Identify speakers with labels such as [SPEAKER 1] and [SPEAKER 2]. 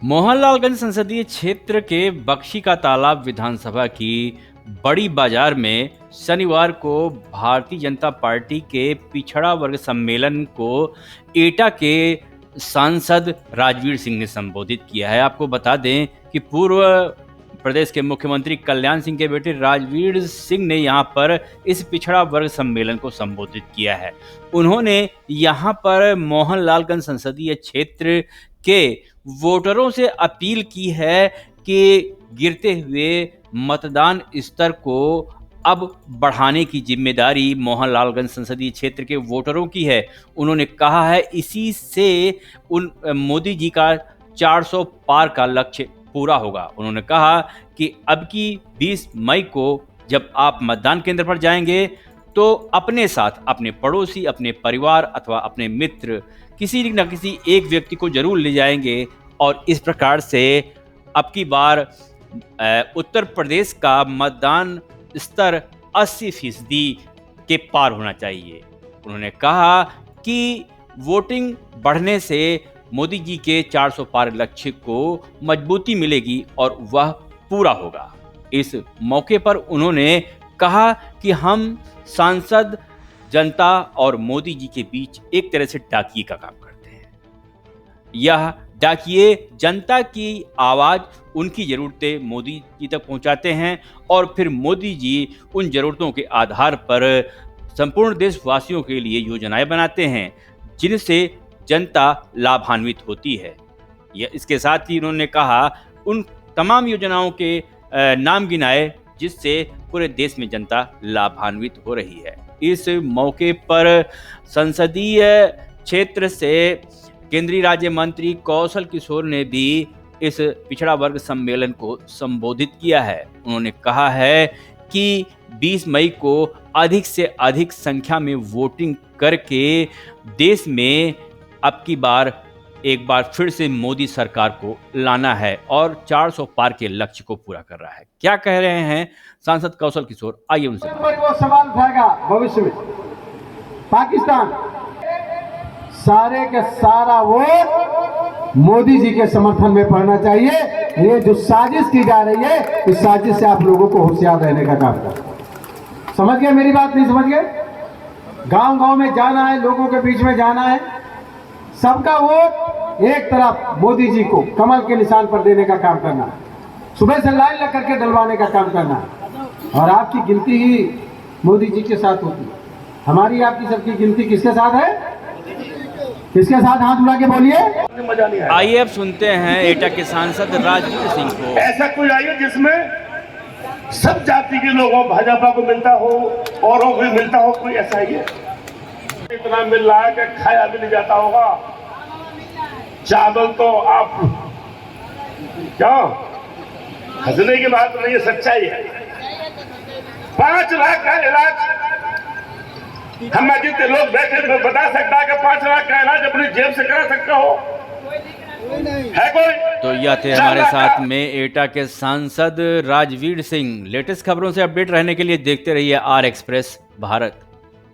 [SPEAKER 1] मोहनलालगंज संसदीय क्षेत्र के बख्शी का तालाब विधानसभा की बड़ी बाजार में शनिवार को भारतीय जनता पार्टी के पिछड़ा वर्ग सम्मेलन को एटा के सांसद राजवीर सिंह ने संबोधित किया है। आपको बता दें कि पूर्व प्रदेश के मुख्यमंत्री कल्याण सिंह के बेटे राजवीर सिंह ने यहां पर इस पिछड़ा वर्ग सम्मेलन को संबोधित किया है। उन्होंने यहां पर मोहनलालगंज संसदीय क्षेत्र के वोटरों से अपील की है कि गिरते हुए मतदान स्तर को अब बढ़ाने की जिम्मेदारी मोहनलालगंज संसदीय क्षेत्र के वोटरों की है। उन्होंने कहा है इसी से मोदी जी का 400 पार का लक्ष्य पूरा होगा। उन्होंने कहा कि अब की 20 मई को जब आप मतदान केंद्र पर जाएंगे तो अपने साथ अपने पड़ोसी, अपने परिवार अथवा अपने मित्र, किसी न किसी एक व्यक्ति को जरूर ले जाएंगे और इस प्रकार से अब की बार उत्तर प्रदेश का मतदान स्तर 80% के पार होना चाहिए। उन्होंने कहा कि वोटिंग बढ़ने से मोदी जी के 400 पार लक्ष्य को मजबूती मिलेगी और वह पूरा होगा। इस मौके पर उन्होंने कहा कि हम सांसद जनता और मोदी जी के बीच एक तरह से डाकिए का काम करते हैं। यह डाकिए जनता की आवाज, उनकी ज़रूरतें मोदी जी तक पहुंचाते हैं और फिर मोदी जी उन ज़रूरतों के आधार पर संपूर्ण देशवासियों के लिए योजनाएं बनाते हैं जिनसे जनता लाभान्वित होती है। इसके साथ ही उन्होंने कहा उन तमाम योजनाओं के नाम गिनाए जिससे पूरे देश में जनता लाभान्वित हो रही है। इस मौके पर संसदीय क्षेत्र से केंद्रीय राज्य मंत्री कौशल किशोर ने भी इस पिछड़ा वर्ग सम्मेलन को संबोधित किया है। उन्होंने कहा है कि 20 मई को अधिक से अधिक संख्या में वोटिंग करके देश में अब की बार एक बार फिर से मोदी सरकार को लाना है और 400 पार के लक्ष्य को पूरा कर रहा है। क्या कह रहे हैं सांसद कौशल किशोर, आइए उनसे।
[SPEAKER 2] वो सवाल उठाएगा भविष्य में। पाकिस्तान सारे का सारा वोट मोदी जी के समर्थन में पड़ना चाहिए। ये जो साजिश की जा रही है, इस साजिश से आप लोगों को होशियार रहने का काम कर। समझ गए मेरी बात? नहीं समझ गए? गांव गांव में जाना है, लोगों के बीच में जाना है, सबका वोट एक तरफ मोदी जी को कमल के निशान पर देने का काम करना है, सुबह से लाइन लग करके डलवाने का काम करना है। और आपकी गिनती ही मोदी जी के साथ होती है। हमारी आपकी सबकी गिनती किसके साथ है? किसके साथ? हाथ उठा के बोलिए।
[SPEAKER 1] आइए अब सुनते हैं एटा के सांसद राजवीर सिंह को।
[SPEAKER 3] ऐसा कोई आइए जिसमें सब जाति के लोगों, भाजपा को मिलता हो, औरों को मिलता हो, कोई ऐसा ही है? इतना मिल रहा है कि खाया भी नहीं जाता होगा। चावल तो आप क्या हंसने की बात नहीं है, सच्चाई है। 5 लाख का इलाज हम जितने लोग बैठे थे बता सकता है कि 5 लाख का इलाज अपनी जेब से करा सकता हो? है कोई?
[SPEAKER 1] तो यह थे हमारे साथ में एटा के सांसद राजवीर सिंह। लेटेस्ट खबरों से अपडेट रहने के लिए देखते रहिए आर एक्सप्रेस भारत।